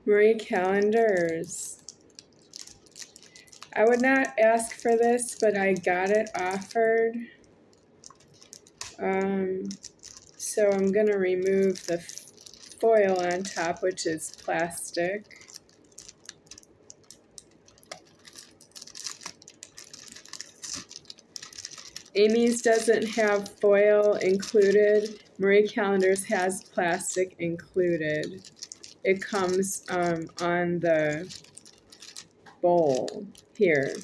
Marie calendars. I would not ask for this, but I got it offered. So I'm going to remove the foil on top, which is plastic. Amy's doesn't have foil included. Marie Callender's has plastic included. It comes on the bowl here.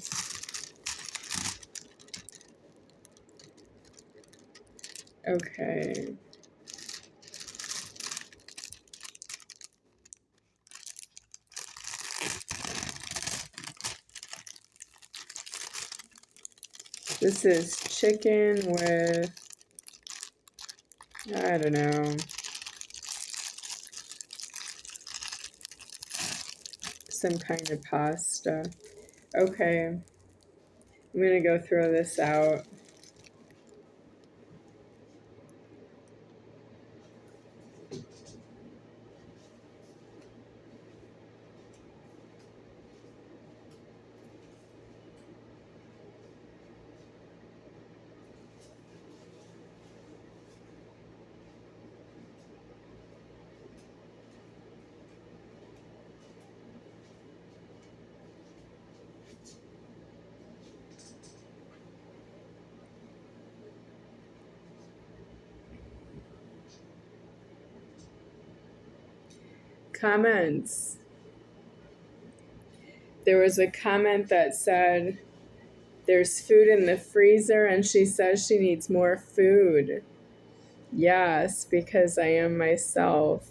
Okay. This is chicken with, I don't know, some kind of pasta. Okay, I'm gonna go throw this out. Comments. There was a comment that said, there's food in the freezer and she says she needs more food. Yes, because I am myself.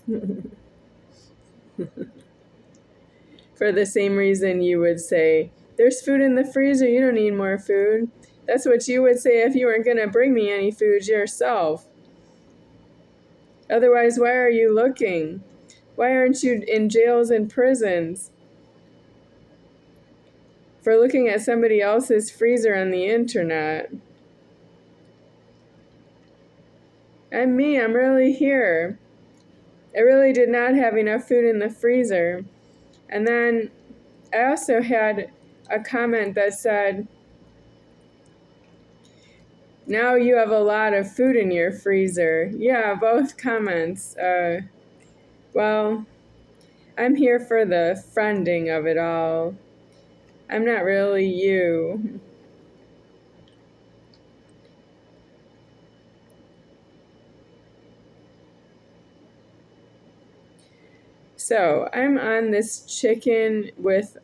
For the same reason you would say, there's food in the freezer, you don't need more food. That's what you would say if you weren't going to bring me any food yourself. Otherwise, why are you looking? Why aren't you in jails and prisons for looking at somebody else's freezer on the internet? I'm me, I'm really here. I really did not have enough food in the freezer. And then I also had a comment that said, now you have a lot of food in your freezer. Yeah, both comments. Well, I'm here for the friending of it all. I'm not really you. So I'm on this chicken with,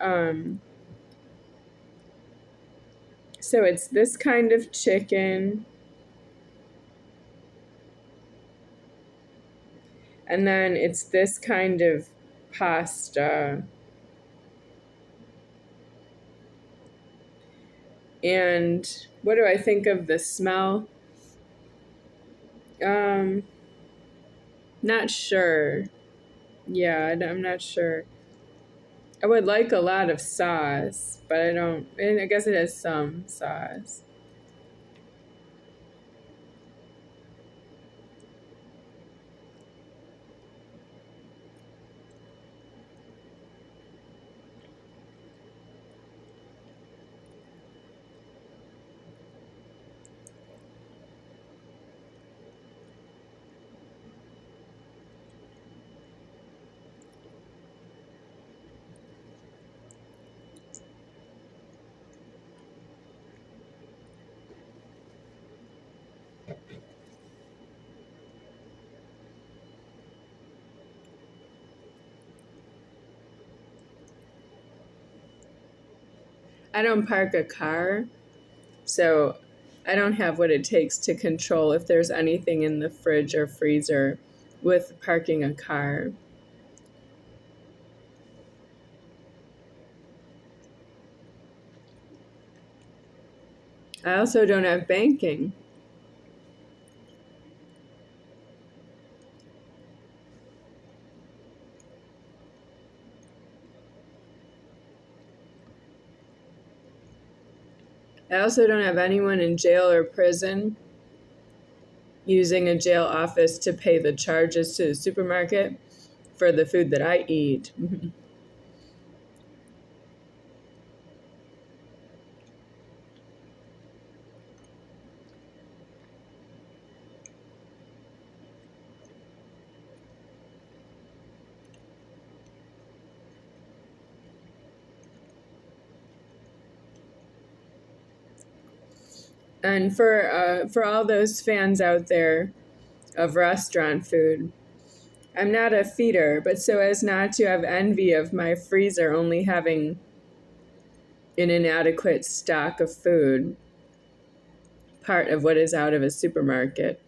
so it's this kind of chicken. And then it's this kind of pasta. And what do I think of the smell? Not sure. Yeah, I'm not sure. I would like a lot of sauce, but I don't, and I guess it has some sauce. I don't park a car, so I don't have what it takes to control if there's anything in the fridge or freezer with parking a car. I also don't have banking. I also don't have anyone in jail or prison using a jail office to pay the charges to the supermarket for the food that I eat. And for all those fans out there of restaurant food, I'm not a feeder, but so as not to have envy of my freezer only having an inadequate stock of food, part of what is out of a supermarket,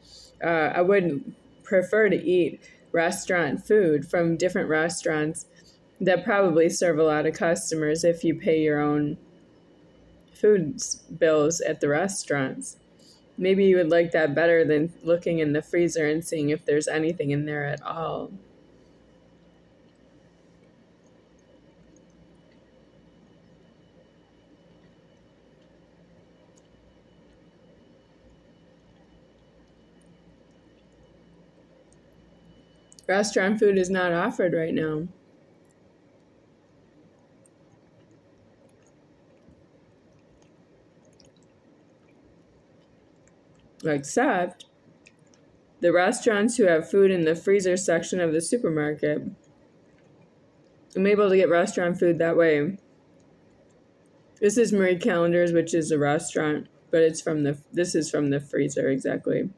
I would prefer to eat restaurant food from different restaurants that probably serve a lot of customers if you pay your own food bills at the restaurants. Maybe you would like that better than looking in the freezer and seeing if there's anything in there at all. Restaurant food is not offered right now. Except the restaurants who have food in the freezer section of the supermarket. I'm able to get restaurant food that way. This is Marie Callender's, which is a restaurant, but this is from the freezer, exactly.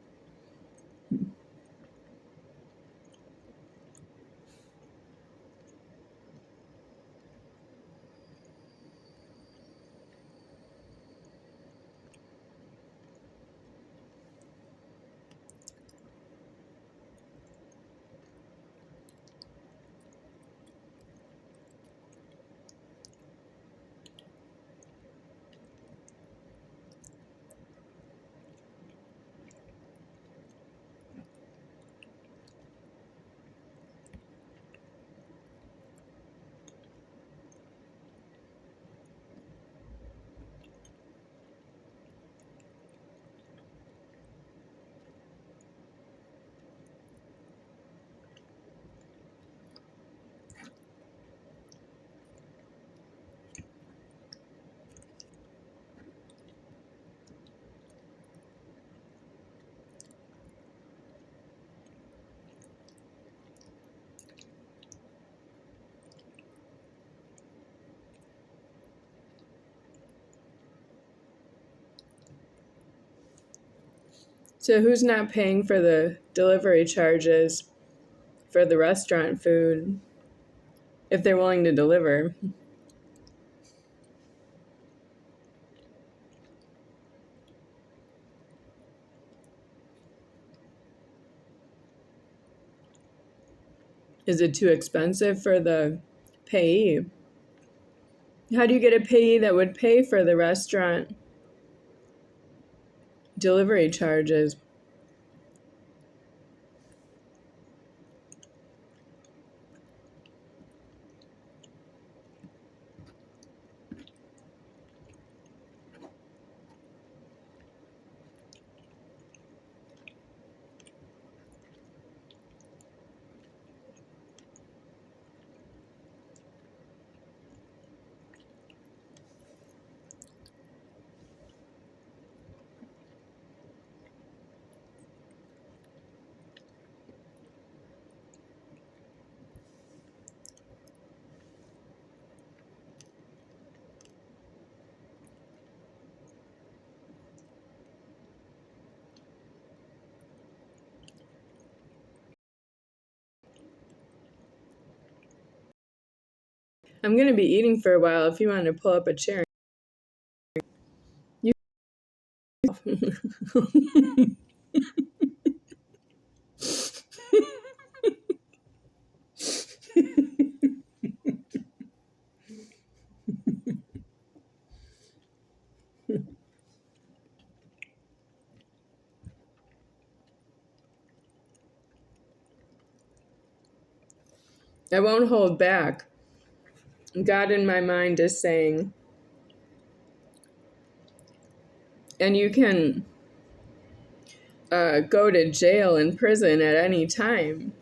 So who's not paying for the delivery charges for the restaurant food if they're willing to deliver? Is it too expensive for the payee? How do you get a payee that would pay for the restaurant delivery charges? I'm going to be eating for a while if you want to pull up a chair. You I won't hold back. God in my mind is saying, and you can go to jail and prison at any time.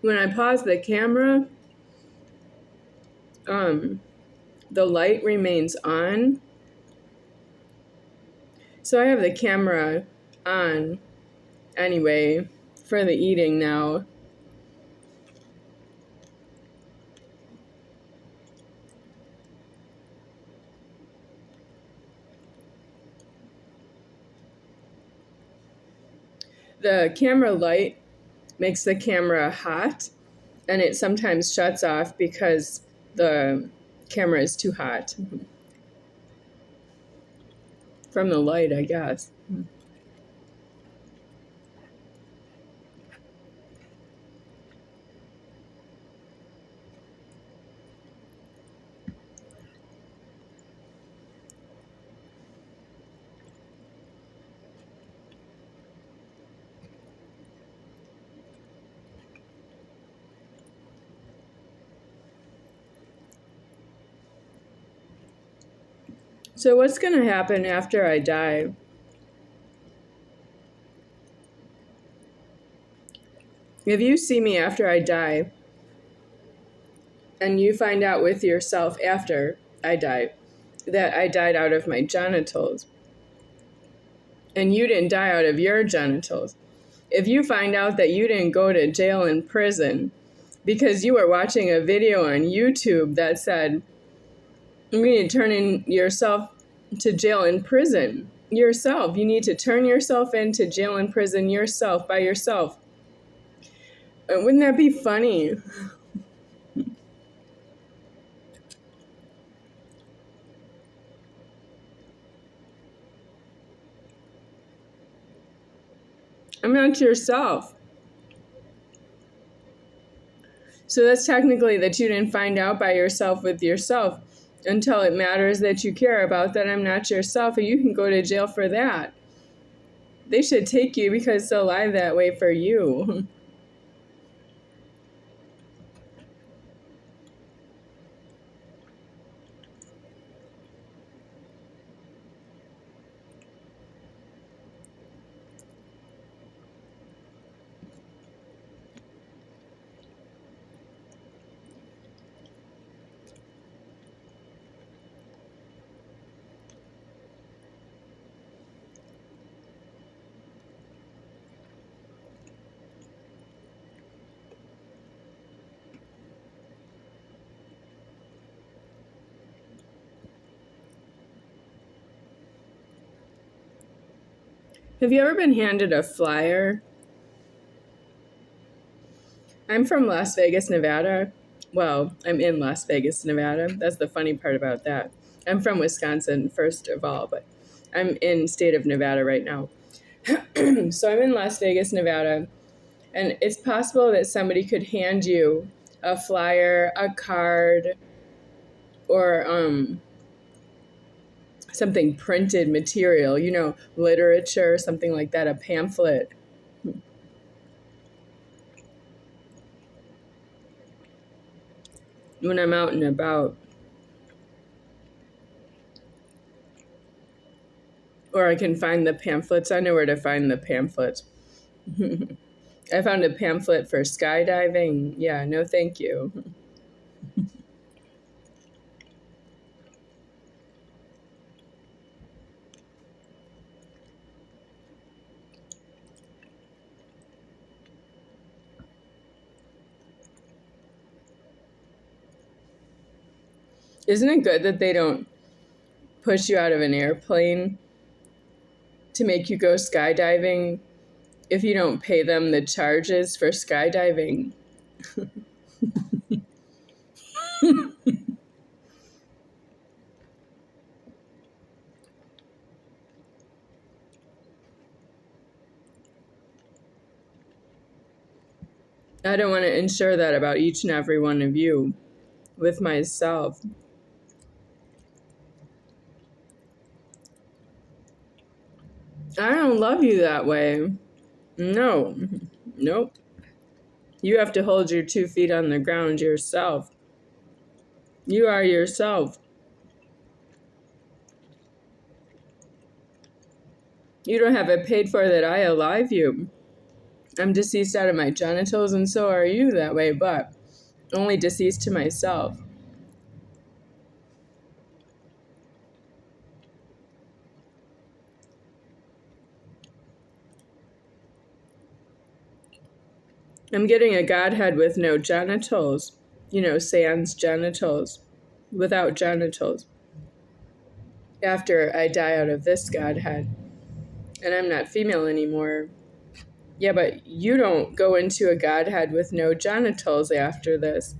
when I pause the camera, the light remains on. So I have the camera on anyway for the eating now. The camera light makes the camera hot, and it sometimes shuts off because the camera is too hot. From the light, I guess. So what's going to happen after I die? If you see me after I die, and you find out with yourself after I die that I died out of my genitals, and you didn't die out of your genitals, if you find out that you didn't go to jail and prison because you were watching a video on YouTube that said, you need to turn in yourself to jail and prison yourself. You need to turn yourself into jail and prison yourself by yourself. Wouldn't that be funny? I'm not yourself. So that's technically that you didn't find out by yourself with yourself until it matters that you care about that I'm not yourself, and you can go to jail for that. They should take you because they'll lie that way for you. Have you ever been handed a flyer? I'm from Las Vegas, Nevada. Well, I'm in Las Vegas, Nevada. That's the funny part about that. I'm from Wisconsin, first of all, but I'm in state of Nevada right now. So I'm in Las Vegas, Nevada, and it's possible that somebody could hand you a flyer, a card, or something printed material, literature, something like that, a pamphlet. When I'm out and about. Or I can find the pamphlets. I know where to find the pamphlets. I found a pamphlet for skydiving. Yeah, no thank you. Isn't it good that they don't push you out of an airplane to make you go skydiving if you don't pay them the charges for skydiving? I don't want to ensure that about each and every one of you with myself. I don't love you that way. No. Nope. You have to hold your 2 feet on the ground yourself. You are yourself. You don't have it paid for that I alive you. I'm deceased out of my genitals, and so are you that way, but only deceased to myself. I'm getting a Godhead with no genitals. Sans genitals. Without genitals. After I die out of this Godhead. And I'm not female anymore. Yeah, but you don't go into a Godhead with no genitals after this.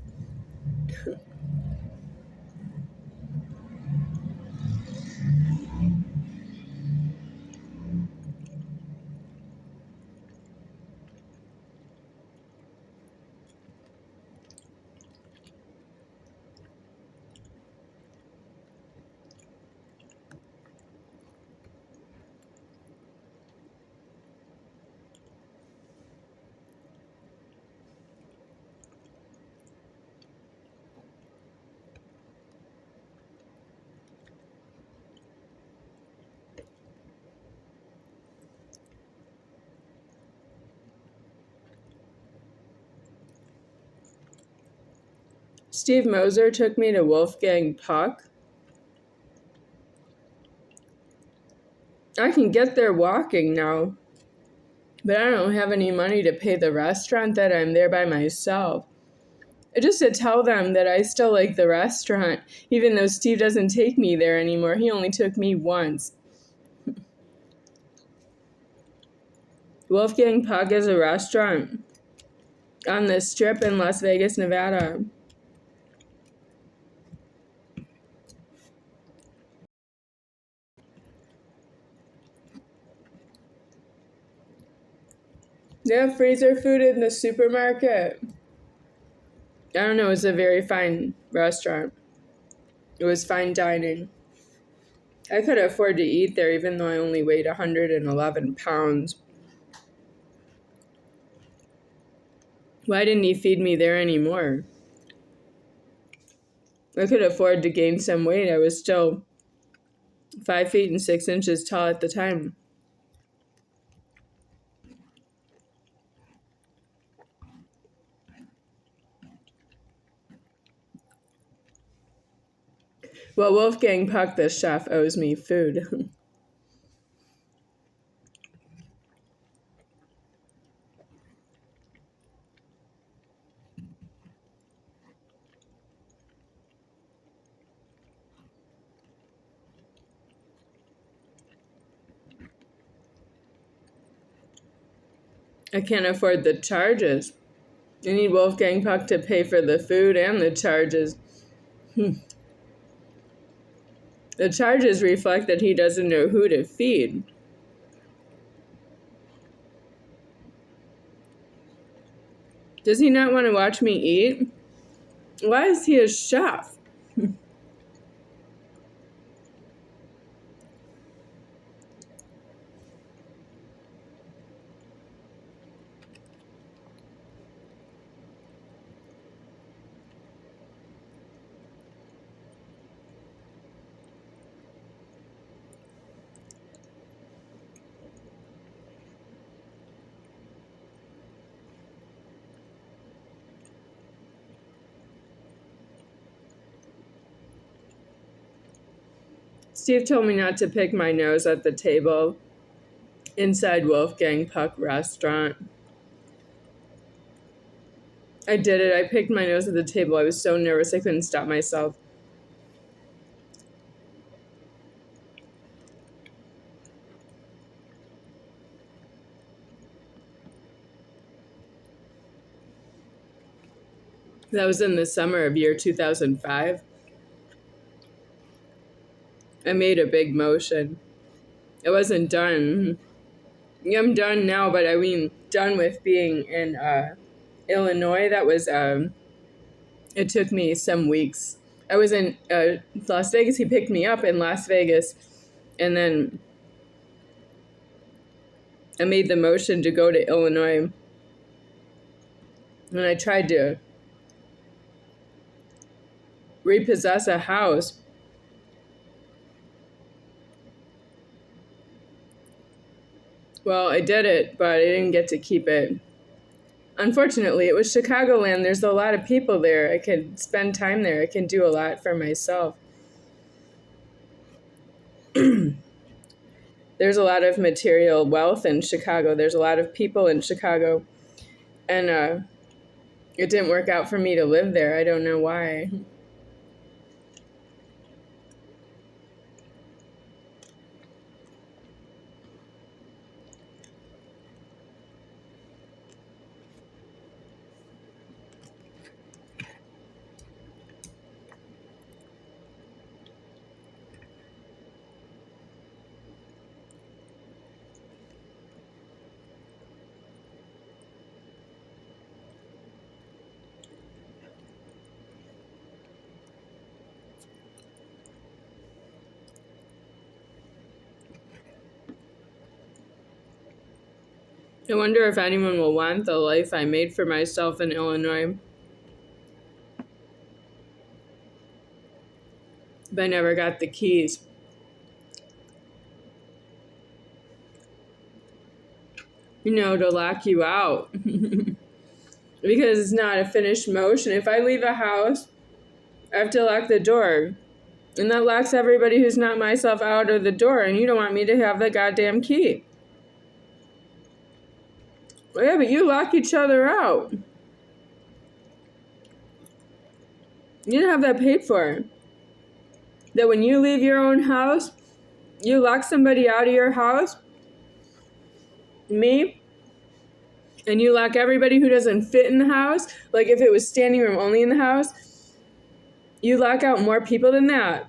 Steve Moser took me to Wolfgang Puck. I can get there walking now, but I don't have any money to pay the restaurant that I'm there by myself. Just to tell them that I still like the restaurant, even though Steve doesn't take me there anymore. He only took me once. Wolfgang Puck is a restaurant on the Strip in Las Vegas, Nevada. They have freezer food in the supermarket. I don't know, it's a very fine restaurant. It was fine dining. I could afford to eat there even though I only weighed 111 pounds. Why didn't he feed me there anymore? I could afford to gain some weight. I was still 5 feet and 6 inches tall at the time. Well, Wolfgang Puck, the chef, owes me food. I can't afford the charges. I need Wolfgang Puck to pay for the food and the charges. The charges reflect that he doesn't know who to feed. Does he not want to watch me eat? Why is he a chef? Steve told me not to pick my nose at the table inside Wolfgang Puck restaurant. I did it. I picked my nose at the table. I was so nervous I couldn't stop myself. That was in the summer of year 2005. I made a big motion. It wasn't done. I'm done now, but I mean done with being in Illinois. That was, it took me some weeks. I was in Las Vegas. He picked me up in Las Vegas, and then I made the motion to go to Illinois. And I tried to repossess a house. Well, I did it, but I didn't get to keep it. Unfortunately, it was Chicagoland. There's a lot of people there. I could spend time there. I can do a lot for myself. There's a lot of material wealth in Chicago. There's a lot of people in Chicago. And it didn't work out for me to live there. I don't know why. I wonder if anyone will want the life I made for myself in Illinois. But I never got the keys. To lock you out. Because it's not a finished motion. If I leave a house, I have to lock the door. And that locks everybody who's not myself out of the door. And you don't want me to have the goddamn key. Well, yeah, but you lock each other out. You don't have that paid for. That when you leave your own house, you lock somebody out of your house, me, and you lock everybody who doesn't fit in the house. Like if it was standing room only in the house, you lock out more people than that.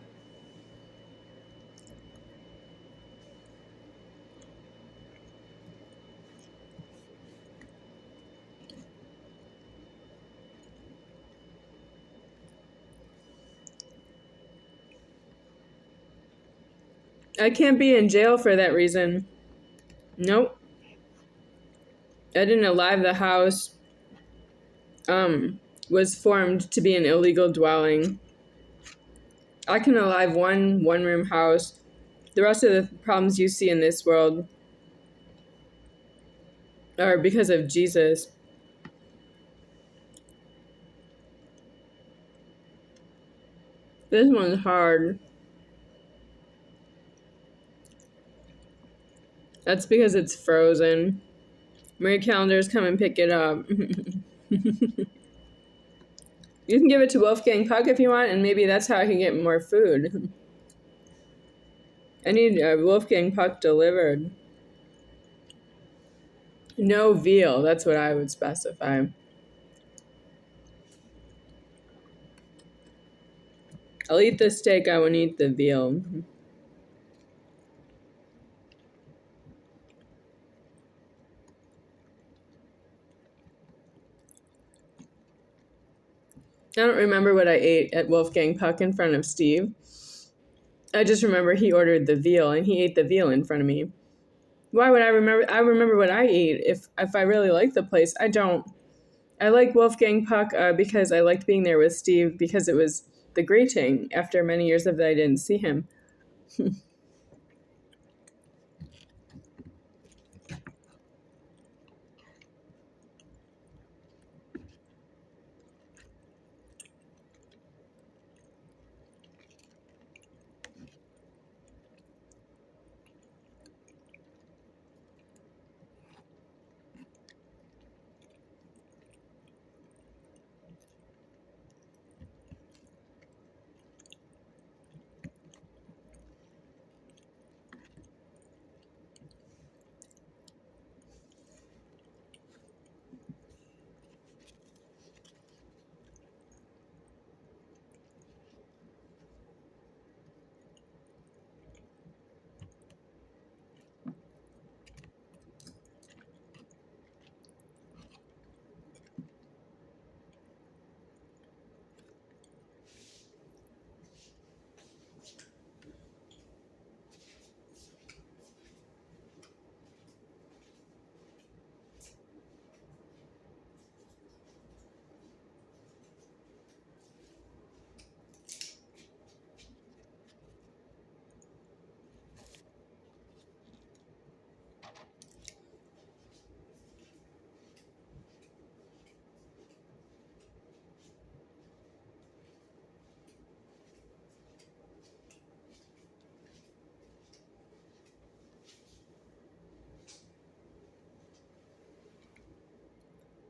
I can't be in jail for that reason. Nope. I didn't alive the house. Was formed to be an illegal dwelling. I can alive one room house. The rest of the problems you see in this world are because of Jesus. This one's hard. That's because it's frozen. Marie Callender's come and pick it up. You can give it to Wolfgang Puck if you want, and maybe that's how I can get more food. I need Wolfgang Puck delivered. No veal, that's what I would specify. I'll eat the steak, I won't eat the veal. I don't remember what I ate at Wolfgang Puck in front of Steve. I just remember he ordered the veal, and he ate the veal in front of me. Why would I remember? I remember what I ate if I really like the place. I don't. I like Wolfgang Puck because I liked being there with Steve because it was the greeting after many years that I didn't see him.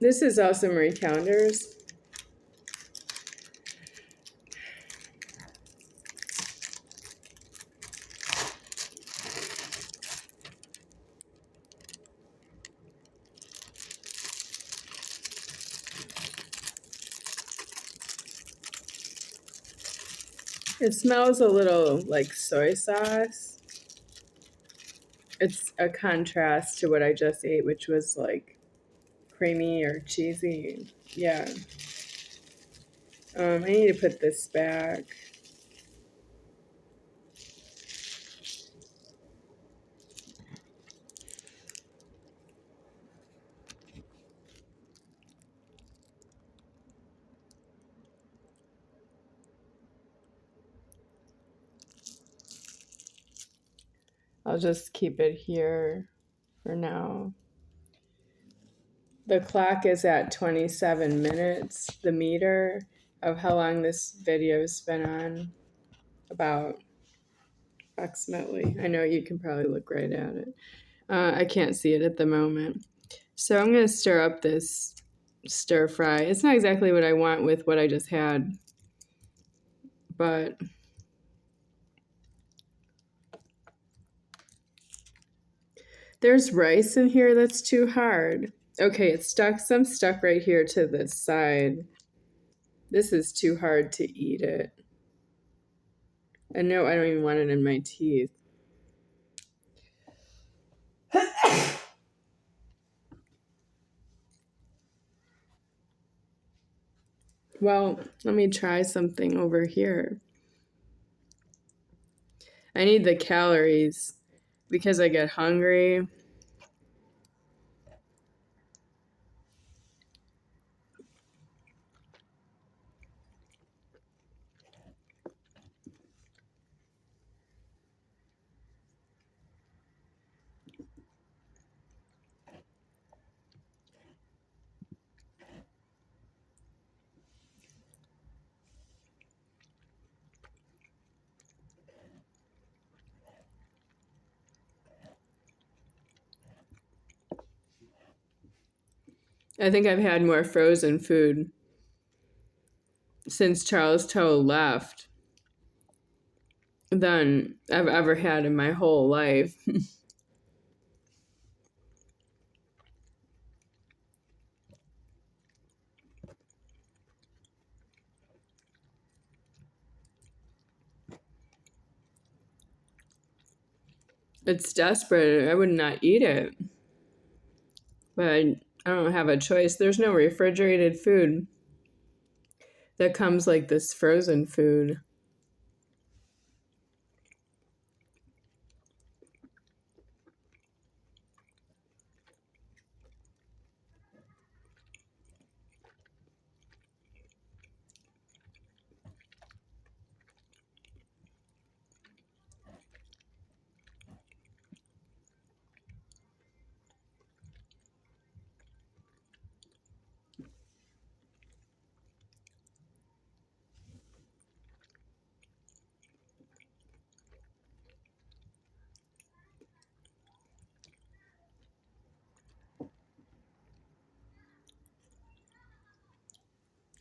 This is also Marie Callender's. It smells a little like soy sauce. It's a contrast to what I just ate, which was like creamy or cheesy. Yeah. I need to put this back. I'll just keep it here for now. The clock is at 27 minutes, the meter of how long this video's been on, about approximately. I know you can probably look right at it. I can't see it at the moment. So I'm going to stir up this stir fry. It's not exactly what I want with what I just had, but there's rice in here that's too hard. Okay, it's stuck. Some stuck right here to this side. This is too hard to eat it. And no, I don't even want it in my teeth. Well, let me try something over here. I need the calories because I get hungry. I think I've had more frozen food since Charles Toe left than I've ever had in my whole life. It's desperate. I would not eat it. But I don't have a choice. There's no refrigerated food that comes like this frozen food.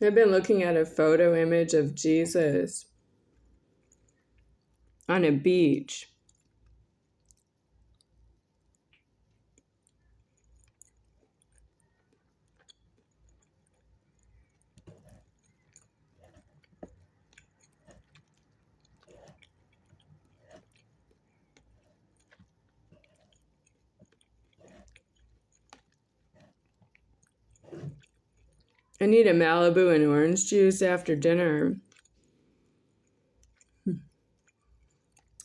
I've been looking at a photo image of Jesus on a beach. I need a Malibu and orange juice after dinner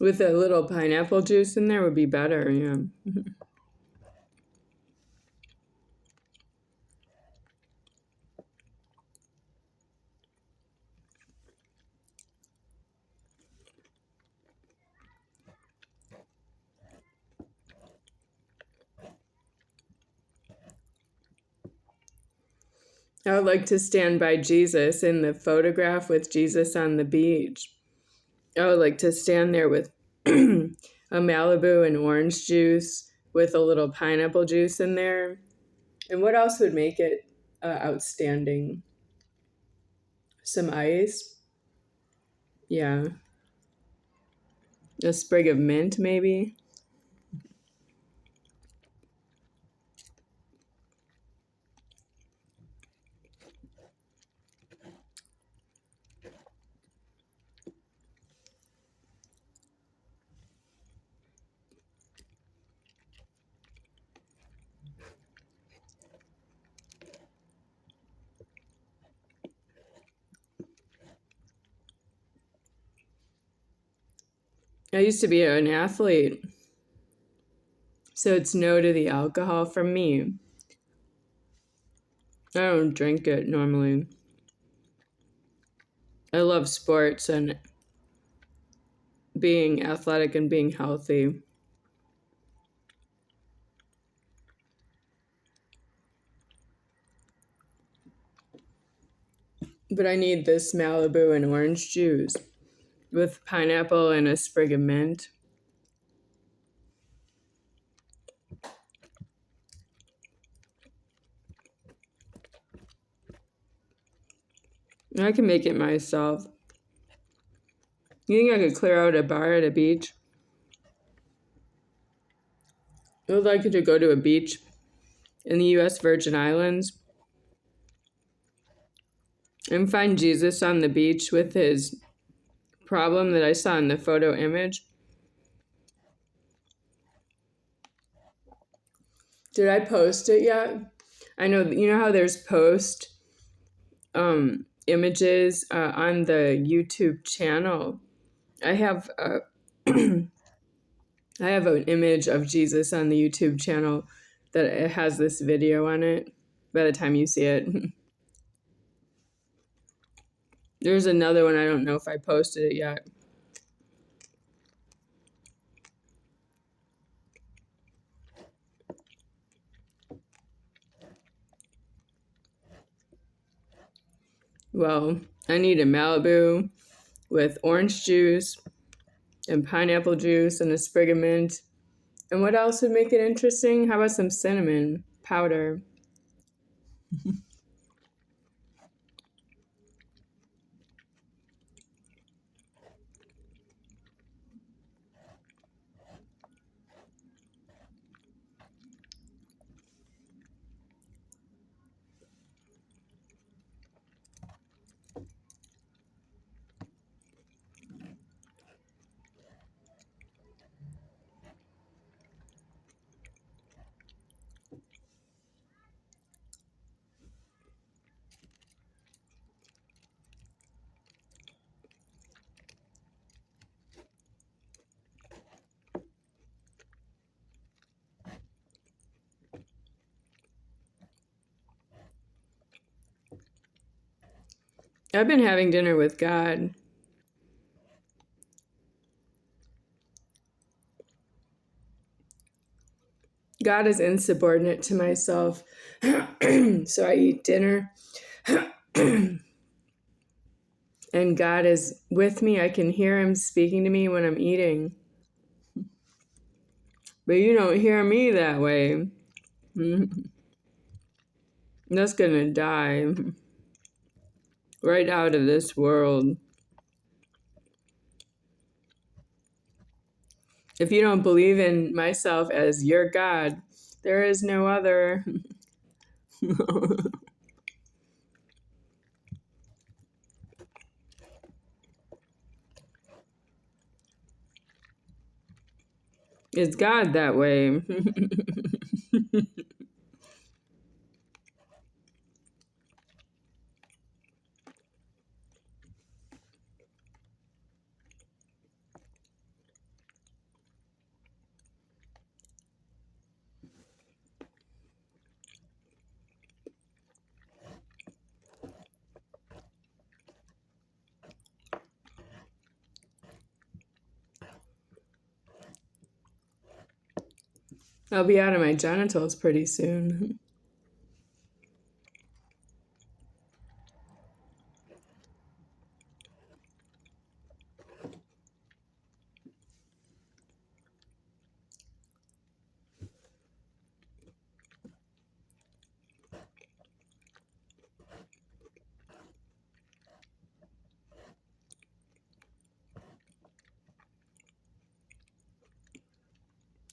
with a little pineapple juice in there would be better, yeah. I would like to stand by Jesus in the photograph with Jesus on the beach. I would like to stand there with a Malibu and orange juice with a little pineapple juice in there. And what else would make it outstanding. Some ice. Yeah. A sprig of mint, maybe. I used to be an athlete, so it's no to the alcohol from me. I don't drink it normally. I love sports and being athletic and being healthy. But I need this Malibu and orange juice with pineapple and a sprig of mint. I can make it myself. You think I could clear out a bar at a beach? I would like to go to a beach in the U.S. Virgin Islands and find Jesus on the beach with his problem that I saw in the photo image. Did I post it yet? I know, you know how there's post images on the YouTube channel. I have I have an image of Jesus on the YouTube channel that it has this video on it by the time you see it. There's another one, I don't know if I posted it yet. Well, I need a Malibu with orange juice and pineapple juice and a sprig of mint. And what else would make it interesting? How about some cinnamon powder? I've been having dinner with God. God is insubordinate to myself. So I eat dinner. And God is with me. I can hear him speaking to me when I'm eating. But you don't hear me that way. That's gonna die right out of this world. If you don't believe in myself as your God, there is no other. Is God that way? I'll be out of my genitals pretty soon.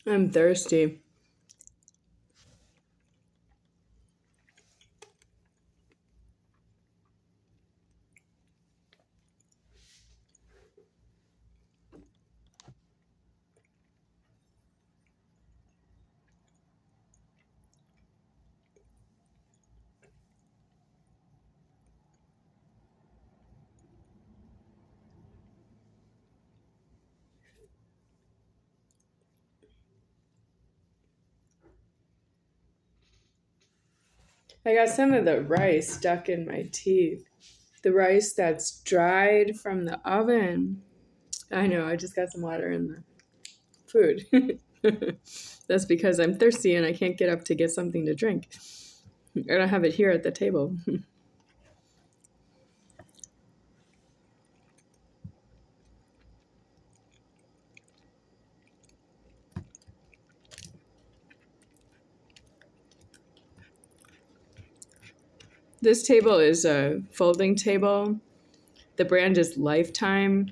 I'm thirsty. I got some of the rice stuck in my teeth. The rice that's dried from the oven. I know, I just got some water in the food. That's because I'm thirsty and I can't get up to get something to drink. I don't have it here at the table. This table is a folding table. The brand is Lifetime.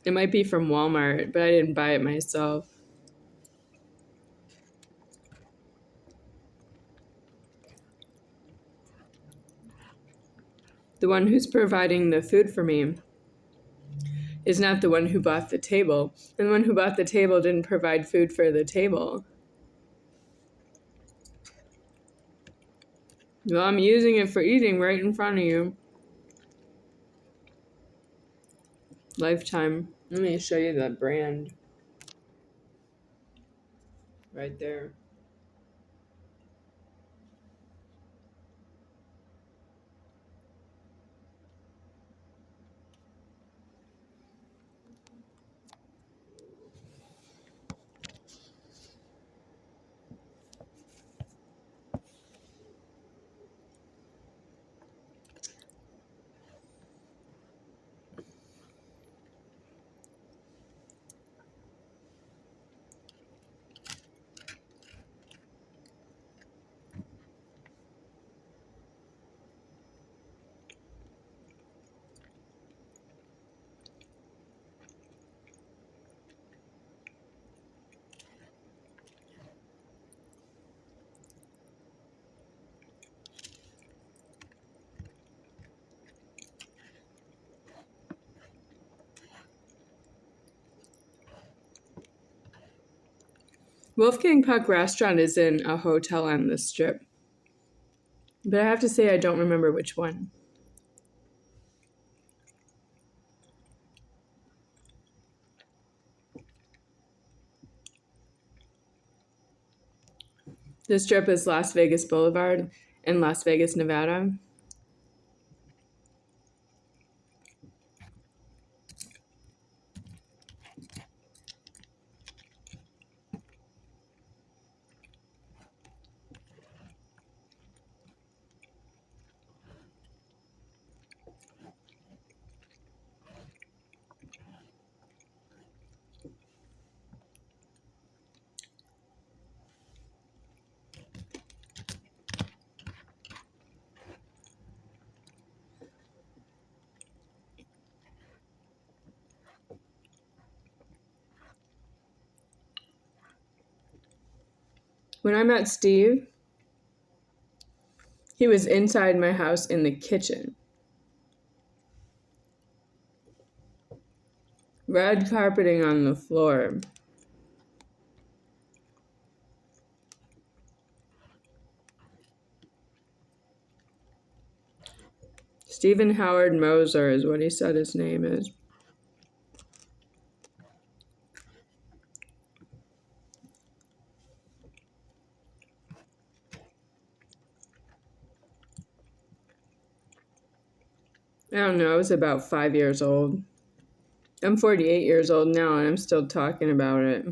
It might be from Walmart, but I didn't buy it myself. The one who's providing the food for me is not the one who bought the table. And the one who bought the table didn't provide food for the table. Well, I'm using it for eating right in front of you. Lifetime. Let me show you the brand. Right there. Wolfgang Puck Restaurant is in a hotel on the Strip. But I have to say I don't remember which one. The Strip is Las Vegas Boulevard in Las Vegas, Nevada. When I met Steve, he was inside my house in the kitchen. Red carpeting on the floor. Stephen Howard Moser is what he said his name is. I don't know, I was about 5 years old. I'm 48 years old now and I'm still talking about it.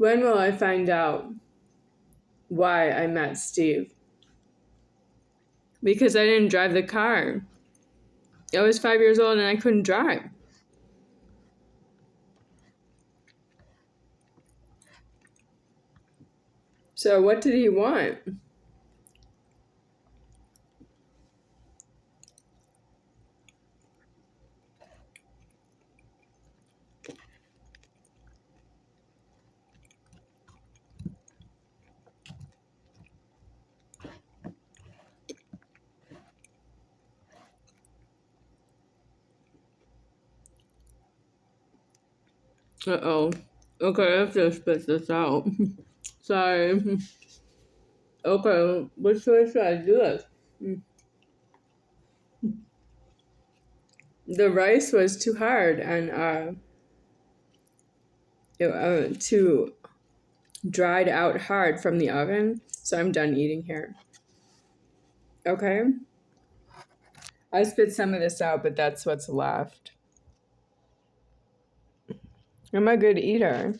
When will I find out why I met Steve? Because I didn't drive the car. I was 5 years old and I couldn't drive. So what did he want? Uh-oh. Okay, I have to spit this out. Sorry. Okay, which way should I do this? The rice was too hard and too dried out hard from the oven, so I'm done eating here. Okay? I spit some of this out, but that's what's left. I'm a good eater.